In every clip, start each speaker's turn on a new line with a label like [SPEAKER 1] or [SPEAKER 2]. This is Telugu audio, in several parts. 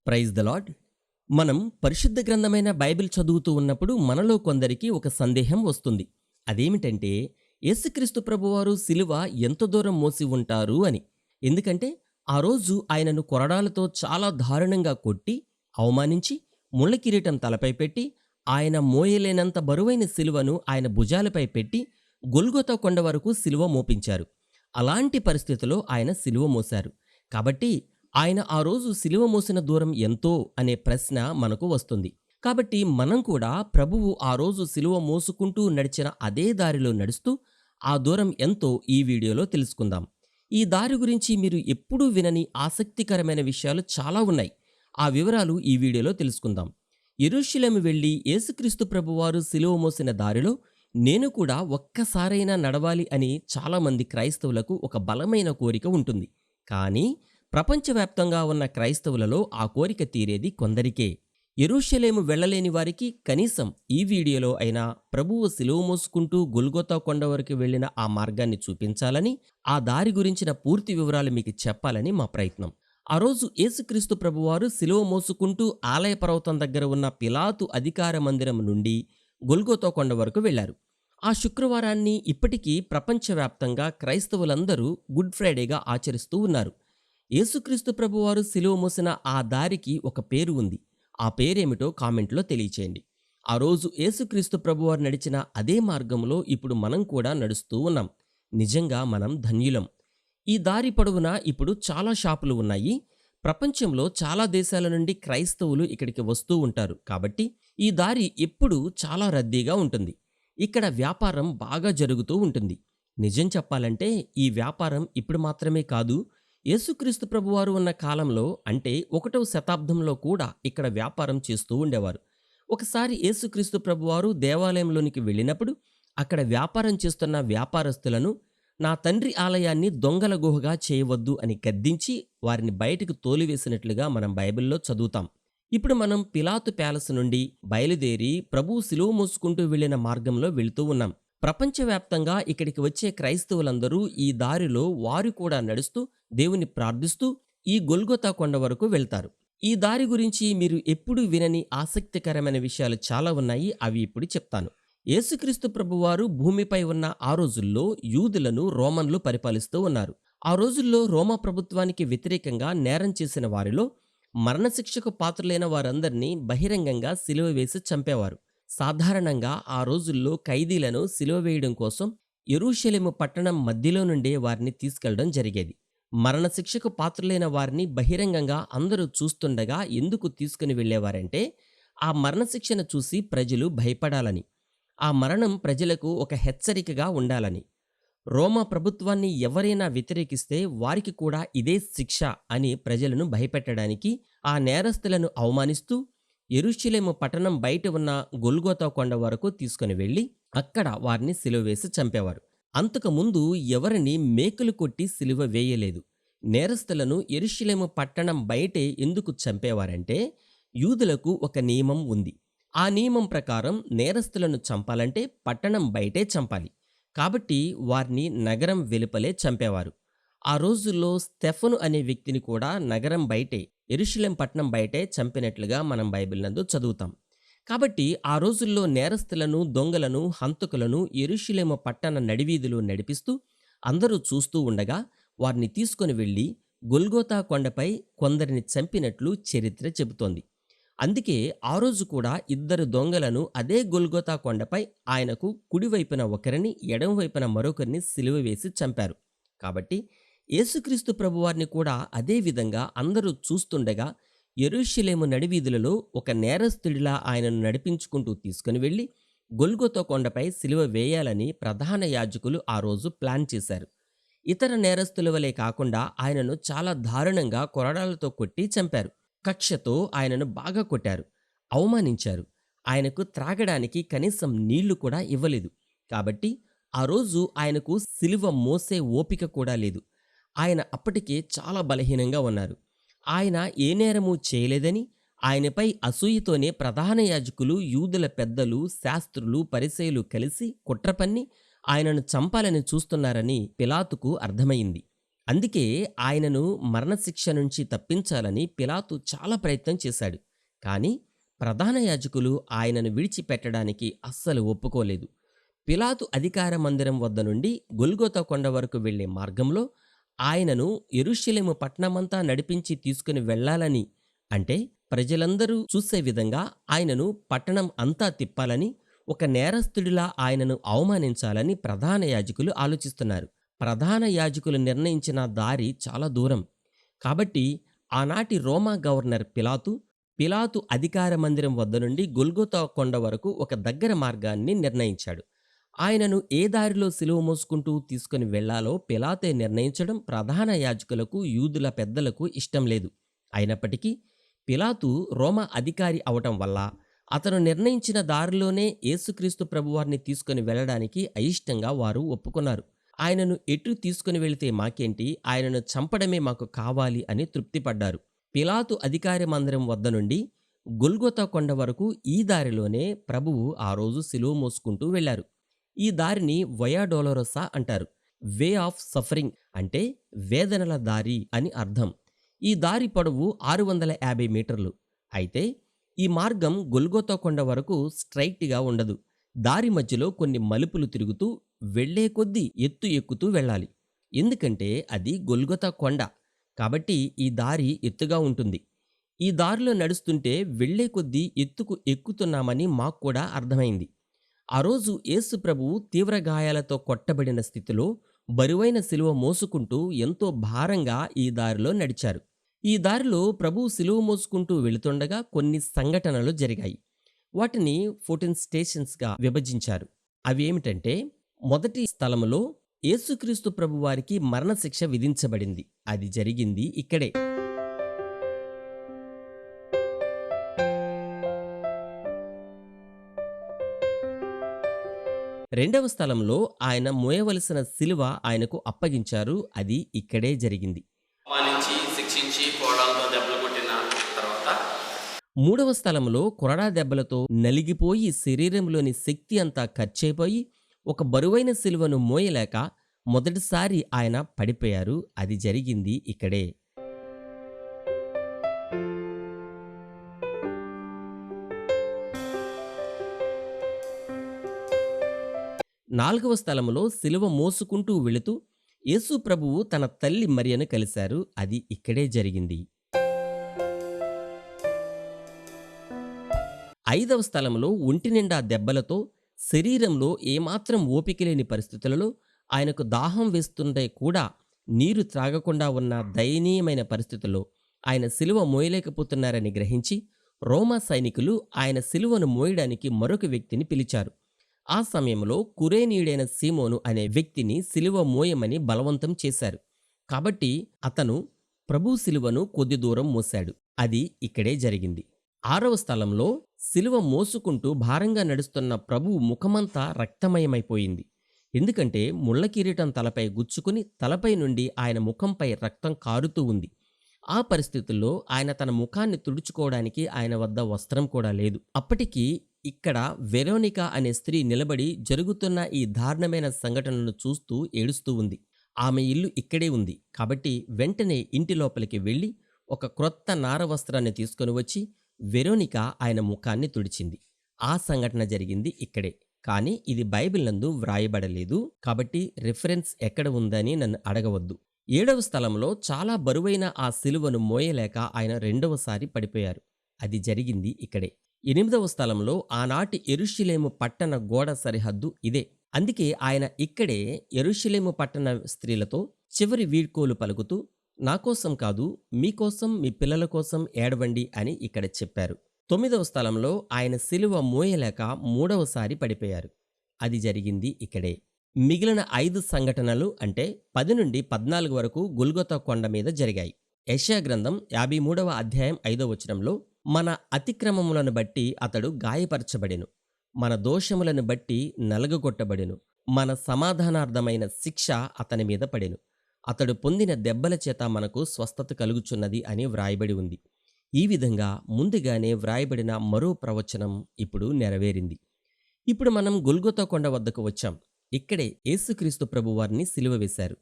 [SPEAKER 1] Praise the lord. మనం పరిశుద్ధ గ్రంథమైన బైబిల్ చదువుతూ ఉన్నప్పుడు మనలో కొందరికి ఒక సందేహం వస్తుంది. అదేమిటంటే, యేసుక్రీస్తు ప్రభువారు సిలువ ఎంత దూరం మోసి ఉంటారు అని. ఎందుకంటే ఆ రోజు ఆయనను కొరడాలతో చాలా దారుణంగా కొట్టి, అవమానించి, ముళ్ళ కిరీటం తలపై పెట్టి, ఆయన మోయలేనంత బరువైన సిలువను ఆయన భుజాలపై పెట్టి గొల్గొతా కొండ వరకు సిలువ మోపించారు. అలాంటి పరిస్థితిలో ఆయన సిలువ మోశారు. కాబట్టి ఆయన ఆ రోజు సిలువ మోసిన దూరం ఎంతో అనే ప్రశ్న మనకు వస్తుంది. కాబట్టి మనం కూడా ప్రభువు ఆ రోజు సిలువ మోసుకుంటూ నడిచిన అదే దారిలో నడుస్తూ ఆ దూరం ఎంతో ఈ వీడియోలో తెలుసుకుందాం. ఈ దారి గురించి మీరు ఎప్పుడూ వినని ఆసక్తికరమైన విషయాలు చాలా ఉన్నాయి. ఆ వివరాలు ఈ వీడియోలో తెలుసుకుందాం. యెరూషలేము వెళ్లి యేసుక్రీస్తు ప్రభువారు సిలువ మోసిన దారిలో నేను కూడా ఒక్కసారైనా నడవాలి అని చాలామంది క్రైస్తవులకు ఒక బలమైన కోరిక ఉంటుంది. కానీ ప్రపంచవ్యాప్తంగా ఉన్న క్రైస్తవులలో ఆ కోరిక తీరేది కొందరికే. యెరూషలేము వెళ్ళలేని వారికి కనీసం ఈ వీడియోలో అయినా ప్రభువు సిలువ మోసుకుంటూ గొల్గొతా కొండ వరకు వెళ్లిన ఆ మార్గాన్ని చూపించాలని, ఆ దారి గురించిన పూర్తి వివరాలు మీకు చెప్పాలని మా ప్రయత్నం. ఆ రోజు యేసుక్రీస్తు ప్రభువారు సిలువ మోసుకుంటూ ఆలయ పర్వతం దగ్గర ఉన్న పిలాతు అధికార మందిరం నుండి గొల్గొతా కొండ వరకు వెళ్లారు. ఆ శుక్రవారాన్ని ఇప్పటికీ ప్రపంచవ్యాప్తంగా క్రైస్తవులందరూ గుడ్ ఫ్రైడేగా ఆచరిస్తూ ఉన్నారు. యేసుక్రీస్తు ప్రభువారు సిలువ మోసిన ఆ దారికి ఒక పేరు ఉంది. ఆ పేరేమిటో కామెంట్లో తెలియచేయండి. ఆ రోజు యేసుక్రీస్తు ప్రభువారు నడిచిన అదే మార్గంలో ఇప్పుడు మనం కూడా నడుస్తూ ఉన్నాం. నిజంగా మనం ధన్యులం. ఈ దారి పొడవునా ఇప్పుడు చాలా షాపులు ఉన్నాయి. ప్రపంచంలో చాలా దేశాల నుండి క్రైస్తవులు ఇక్కడికి వస్తూ ఉంటారు. కాబట్టి ఈ దారి ఎప్పుడూ చాలా రద్దీగా ఉంటుంది. ఇక్కడ వ్యాపారం బాగా జరుగుతూ ఉంటుంది. నిజం చెప్పాలంటే ఈ వ్యాపారం ఇప్పుడు మాత్రమే కాదు, యేసుక్రీస్తు ప్రభువారు ఉన్న కాలంలో, అంటే 1వ శతాబ్దంలో కూడా ఇక్కడ వ్యాపారం చేస్తూ ఉండేవారు. ఒకసారి యేసుక్రీస్తు ప్రభువారు దేవాలయంలోనికి వెళ్ళినప్పుడు అక్కడ వ్యాపారం చేస్తున్న వ్యాపారస్తులను, నా తండ్రి ఆలయాన్ని దొంగల గుహగా చేయవద్దు అని గద్దించి వారిని బయటకు తోలివేసినట్లుగా మనం బైబిల్లో చదువుతాం. ఇప్పుడు మనం పిలాతు ప్యాలెస్ నుండి బయలుదేరి ప్రభువు సిలువ మోసుకుంటూ వెళ్లిన మార్గంలో వెళుతూ ఉన్నాం. ప్రపంచవ్యాప్తంగా ఇక్కడికి వచ్చే క్రైస్తవులందరూ ఈ దారిలో వారు కూడా నడుస్తూ దేవుని ప్రార్థిస్తూ ఈ గొల్గొతా కొండ వరకు వెళ్తారు. ఈ దారి గురించి మీరు ఎప్పుడూ వినని ఆసక్తికరమైన విషయాలు చాలా ఉన్నాయి. అవి ఇప్పుడు చెప్తాను. యేసుక్రీస్తు ప్రభువారు భూమిపై ఉన్న ఆ రోజుల్లో యూదులను రోమన్లు పరిపాలిస్తూ ఉన్నారు. ఆ రోజుల్లో రోమా ప్రభుత్వానికి వ్యతిరేకంగా నేరం చేసిన వారిలో మరణశిక్షకు పాత్రులైన వారందరినీ బహిరంగంగా సిలువ వేసి చంపేవారు. సాధారణంగా ఆ రోజుల్లో ఖైదీలను సిలువ వేయడం కోసం యెరూషలేము పట్టణం మధ్యలో నుండే వారిని తీసుకెళ్లడం జరిగేది. మరణశిక్షకు పాత్రులైన వారిని బహిరంగంగా అందరూ చూస్తుండగా ఎందుకు తీసుకుని వెళ్లేవారంటే, ఆ మరణశిక్షను చూసి ప్రజలు భయపడాలని, ఆ మరణం ప్రజలకు ఒక హెచ్చరికగా ఉండాలని. రోమా ప్రభుత్వాన్ని ఎవరైనా వ్యతిరేకిస్తే వారికి కూడా ఇదే శిక్ష అని ప్రజలను భయపెట్టడానికి ఆ నేరస్తులను అవమానిస్తూ యెరూషలేము పట్టణం బయట ఉన్న గొల్గొతా కొండ వరకు తీసుకుని వెళ్లి అక్కడ వారిని సిలువ వేసి చంపేవారు. అంతకుముందు ఎవరిని మేకులు కొట్టి సిలువ వేయలేదు. నేరస్తులను యెరూషలేము పట్టణం బయటే ఎందుకు చంపేవారంటే, యూదులకు ఒక నియమం ఉంది. ఆ నియమం ప్రకారం నేరస్తులను చంపాలంటే పట్టణం బయటే చంపాలి. కాబట్టి వారిని నగరం వెలుపలే చంపేవారు. ఆ రోజుల్లో స్తెఫను అనే వ్యక్తిని కూడా నగరం బయటే, యెరూషలేం పట్టణం బయటే చంపినట్లుగా మనం బైబిల్ నందు చదువుతాం. కాబట్టి ఆ రోజుల్లో నేరస్తులను, దొంగలను, హంతకులను యెరూషలేము పట్టణ నడివీధిలో నడిపిస్తూ అందరూ చూస్తూ ఉండగా వారిని తీసుకుని వెళ్లి గొల్గొతా కొండపై కొందరిని చంపినట్లు చరిత్ర చెబుతోంది. అందుకే ఆ రోజు కూడా 2 దొంగలను అదే గొల్గొతా కొండపై ఆయనకు కుడివైపున ఒకరిని, ఎడమవైపున మరొకరిని సిలువ వేసి చంపారు. కాబట్టి యేసుక్రీస్తు ప్రభువారిని కూడా అదే విధంగా అందరూ చూస్తుండగా యెరూషలేము నడివీధులలో ఒక నేరస్తుడిలా ఆయనను నడిపించుకుంటూ తీసుకుని వెళ్లి గొల్గొతా కొండపై సిలువ వేయాలని ప్రధాన యాజకులు ఆ రోజు ప్లాన్ చేశారు. ఇతర నేరస్తుల వలె కాకుండా ఆయనను చాలా దారుణంగా కొరడాలతో కొట్టి చంపారు. కక్షతో ఆయనను బాగా కొట్టారు, అవమానించారు. ఆయనకు త్రాగడానికి కనీసం నీళ్లు కూడా ఇవ్వలేదు. కాబట్టి ఆ రోజు ఆయనకు సిలువ మోసే ఓపిక కూడా లేదు. ఆయన అప్పటికే చాలా బలహీనంగా ఉన్నారు. ఆయన ఏ నేరమూ చేయలేదని, ఆయనపై అసూయతోనే ప్రధాన యాజకులు, యూదుల పెద్దలు, శాస్త్రులు, పరిసయ్యులు కలిసి కుట్ర పన్ని ఆయనను చంపాలని చూస్తున్నారని పిలాతుకు అర్థమైంది. అందుకే ఆయనను మరణశిక్ష నుంచి తప్పించాలని పిలాతు చాలా ప్రయత్నం చేశాడు. కానీ ప్రధాన యాజకులు ఆయనను విడిచిపెట్టడానికి అస్సలు ఒప్పుకోలేదు. పిలాతు అధికార మందిరం వద్ద నుండి గొల్గొతా కొండ వరకు వెళ్లే మార్గంలో ఆయనను యెరూషలేము పట్టణమంతా నడిపించి తీసుకుని వెళ్ళాలని, అంటే ప్రజలందరూ చూసే విధంగా ఆయనను పట్టణం అంతా తిప్పాలని, ఒక నేరస్తుడిలా ఆయనను అవమానించాలని ప్రధాన యాజకులు ఆలోచిస్తున్నారు. ప్రధాన యాజకులు నిర్ణయించిన దారి చాలా దూరం. కాబట్టి ఆనాటి రోమా గవర్నర్ పిలాతు అధికార మందిరం వద్ద నుండి గొల్గొతా కొండ వరకు ఒక దగ్గర మార్గాన్ని నిర్ణయించాడు. ఆయనను ఏ దారిలో సిలువ మోసుకుంటూ తీసుకుని వెళ్లాలో పిలాతే నిర్ణయించడం ప్రధాన యాజకులకు, యూదుల పెద్దలకు ఇష్టం లేదు. అయినప్పటికీ పిలాతు రోమా అధికారి అవటం వల్ల అతను నిర్ణయించిన దారిలోనే యేసుక్రీస్తు ప్రభువారిని తీసుకుని వెళ్ళడానికి అయిష్టంగా వారు ఒప్పుకున్నారు. ఆయనను ఎటు తీసుకుని వెళితే మాకేంటి, ఆయనను చంపడమే మాకు కావాలి అని తృప్తిపడ్డారు. పిలాతు అధికార మందిరం వద్ద నుండి గొల్గొతా కొండ వరకు ఈ దారిలోనే ప్రభువు ఆ రోజు సిలువ మోసుకుంటూ వెళ్లారు. ఈ దారిని వయా డోలరోసా అంటారు. వే ఆఫ్ సఫరింగ్ అంటే వేదనల దారి అని అర్థం. ఈ దారి పొడవు 650 మీటర్లు. అయితే ఈ మార్గం గొల్గొతా కొండ వరకు స్ట్రైట్గా ఉండదు. దారి మధ్యలో కొన్ని మలుపులు తిరుగుతూ వెళ్లే కొద్దీ ఎత్తు ఎక్కుతూ వెళ్ళాలి. ఎందుకంటే అది గొల్గొతా కొండ కాబట్టి ఈ దారి ఎత్తుగా ఉంటుంది. ఈ దారిలో నడుస్తుంటే వెళ్లే కొద్దీ ఎత్తుకు ఎక్కుతున్నామని మాకు కూడా అర్థమైంది. ఆ రోజు యేసు ప్రభువు తీవ్ర గాయాలతో కొట్టబడిన స్థితిలో బరువైన సిలువ మోసుకుంటూ ఎంతో భారంగా ఈ దారిలో నడిచారు. ఈ దారిలో ప్రభువు సిలువ మోసుకుంటూ వెళుతుండగా కొన్ని సంఘటనలు జరిగాయి. వాటిని 14 స్టేషన్స్గా విభజించారు. అవి ఏమిటంటే, మొదటి స్థలములో యేసుక్రీస్తు ప్రభువారికి మరణశిక్ష విధించబడింది. అది జరిగింది ఇక్కడే. రెండవ స్థలంలో ఆయన మోయవలసిన సిలువ ఆయనకు అప్పగించారు. అది ఇక్కడే జరిగింది.
[SPEAKER 2] అవమానించి శిక్షించి కోడాలతో దెబ్బలు కొట్టిన తర్వాత
[SPEAKER 1] మూడవ స్థలంలో కొరడా దెబ్బలతో నలిగిపోయి శరీరంలోని శక్తి అంతా ఖర్చయిపోయి ఒక బరువైన సిలువను మోయలేక మొదటిసారి ఆయన పడిపోయారు. అది జరిగింది ఇక్కడే. నాలుగవ స్థలంలో సిలువ మోసుకుంటూ వెళుతూ యేసు ప్రభువు తన తల్లి మరియను కలిశారు. అది ఇక్కడే జరిగింది. ఐదవ స్థలంలో ఒంటి నిండా దెబ్బలతో శరీరంలో ఏమాత్రం ఓపిక లేని పరిస్థితులలో ఆయనకు దాహం వేస్తుంటే కూడా నీరు త్రాగకుండా ఉన్న దయనీయమైన పరిస్థితుల్లో ఆయన సిలువ మోయలేకపోతున్నారని గ్రహించి రోమా సైనికులు ఆయన సిలువను మోయడానికి మరొక వ్యక్తిని పిలిచారు. ఆ సమయంలో కురేనీయుడైన సీమోను అనే వ్యక్తిని సిలువ మోయమని బలవంతం చేశారు. కాబట్టి అతను ప్రభు సిలువను కొద్ది దూరం మోశాడు. అది ఇక్కడే జరిగింది. ఆరవ స్థలంలో సిలువ మోసుకుంటూ భారంగా నడుస్తున్న ప్రభువు ముఖమంతా రక్తమయమైపోయింది. ఎందుకంటే ముళ్ళ కిరీటం తలపై గుచ్చుకుని తలపై నుండి ఆయన ముఖంపై రక్తం కారుతూ ఉంది. ఆ పరిస్థితుల్లో ఆయన తన ముఖాన్ని తుడుచుకోవడానికి ఆయన వద్ద వస్త్రం కూడా లేదు. అప్పటికి ఇక్కడ వెరోనికా అనే స్త్రీ నిలబడి జరుగుతున్న ఈ దారుణమైన సంఘటనను చూస్తూ ఏడుస్తూ ఉంది. ఆమె ఇల్లు ఇక్కడే ఉంది. కాబట్టి వెంటనే ఇంటి లోపలికి వెళ్ళి ఒక క్రొత్త నార వస్త్రాన్ని తీసుకొని వచ్చి వెరోనికా ఆయన ముఖాన్ని తుడిచింది. ఆ సంఘటన జరిగింది ఇక్కడే. కానీ ఇది బైబిల్ నందు వ్రాయబడలేదు. కాబట్టి రిఫరెన్స్ ఎక్కడ ఉందని నన్ను అడగవద్దు. ఏడవ స్థలంలో చాలా బరువైన ఆ సిలువను మోయలేక ఆయన రెండవసారి పడిపోయారు. అది జరిగింది ఇక్కడే. ఎనిమిదవ స్థలంలో ఆనాటి యెరూషలేము పట్టణ గోడ సరిహద్దు ఇదే. అందుకే ఆయన ఇక్కడే యెరూషలేము పట్టణ స్త్రీలతో చివరి వీడ్కోలు పలుకుతూ, నా కోసం కాదు, మీకోసం, మీ పిల్లల కోసం ఏడవండి అని ఇక్కడ చెప్పారు. తొమ్మిదవ స్థలంలో ఆయన సిలువ మోయలేక మూడవసారి పడిపోయారు. అది జరిగింది ఇక్కడే. మిగిలిన 5 సంఘటనలు అంటే 10 నుండి 14 వరకు గొల్గొతా కొండ మీద జరిగాయి. యెషయా గ్రంథం 53వ అధ్యాయం 5వ వచనంలో, మన అతిక్రమములను బట్టి అతడు గాయపరచబడెను, మన దోషములను బట్టి నలగగొట్టబడెను, మన సమాధానార్థమైన శిక్ష అతని మీద పడెను, అతడు పొందిన దెబ్బల చేత మనకు స్వస్థత కలుగుచున్నది అని వ్రాయబడి ఉంది. ఈ విధంగా ముందుగానే వ్రాయబడిన మరో ప్రవచనం ఇప్పుడు నెరవేరింది. ఇప్పుడు మనం గొల్గొతా కొండ వద్దకు వచ్చాం. ఇక్కడే యేసుక్రీస్తు ప్రభువారిని సిలువ వేశారు.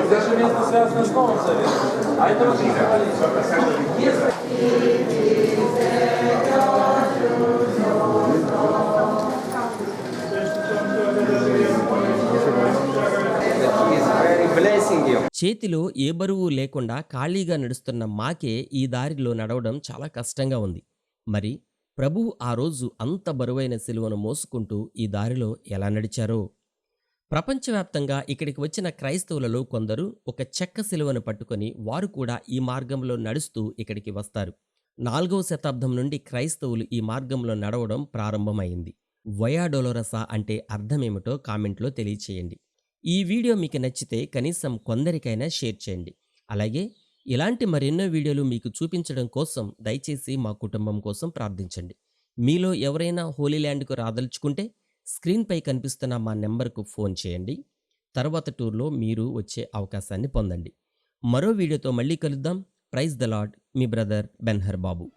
[SPEAKER 3] Это же место связано с Новым Заветом. А это вот
[SPEAKER 4] is very blessing you.
[SPEAKER 1] చేతిలో ఏ బరువు లేకుండా ఖాళీగా నడుస్తున్న మాకే ఈ దారిలో నడవడం చాలా కష్టంగా ఉంది. మరి ప్రభువు ఆ రోజు అంత బరువైన సిలువను మోసుకుంటూ ఈ దారిలో ఎలా నడిచారో. ప్రపంచవ్యాప్తంగా ఇక్కడికి వచ్చిన క్రైస్తవులలో కొందరు ఒక చెక్క సిలువను పట్టుకొని వారు కూడా ఈ మార్గంలో నడుస్తూ ఇక్కడికి వస్తారు. 4వ శతాబ్దం నుండి క్రైస్తవులు ఈ మార్గంలో నడవడం ప్రారంభమైంది. వయా డొలోరసా అంటే అర్థమేమిటో కామెంట్లో తెలియచేయండి. ఈ వీడియో మీకు నచ్చితే కనీసం కొందరికైనా షేర్ చేయండి. అలాగే ఇలాంటి మరెన్నో వీడియోలు మీకు చూపించడం కోసం దయచేసి మా కుటుంబం కోసం ప్రార్థించండి. మీలో ఎవరైనా హోలీ ల్యాండ్కు రాదలుచుకుంటే స్క్రీన్పై కనిపిస్తున్న మా నెంబర్కు ఫోన్ చేయండి. తర్వాత టూర్లో మీరు వచ్చే అవకాశాన్ని పొందండి. మరో వీడియోతో మళ్ళీ కలుద్దాం. ప్రైజ్ ద లార్డ్, మీ బ్రదర్ బెన్హర్ బాబు.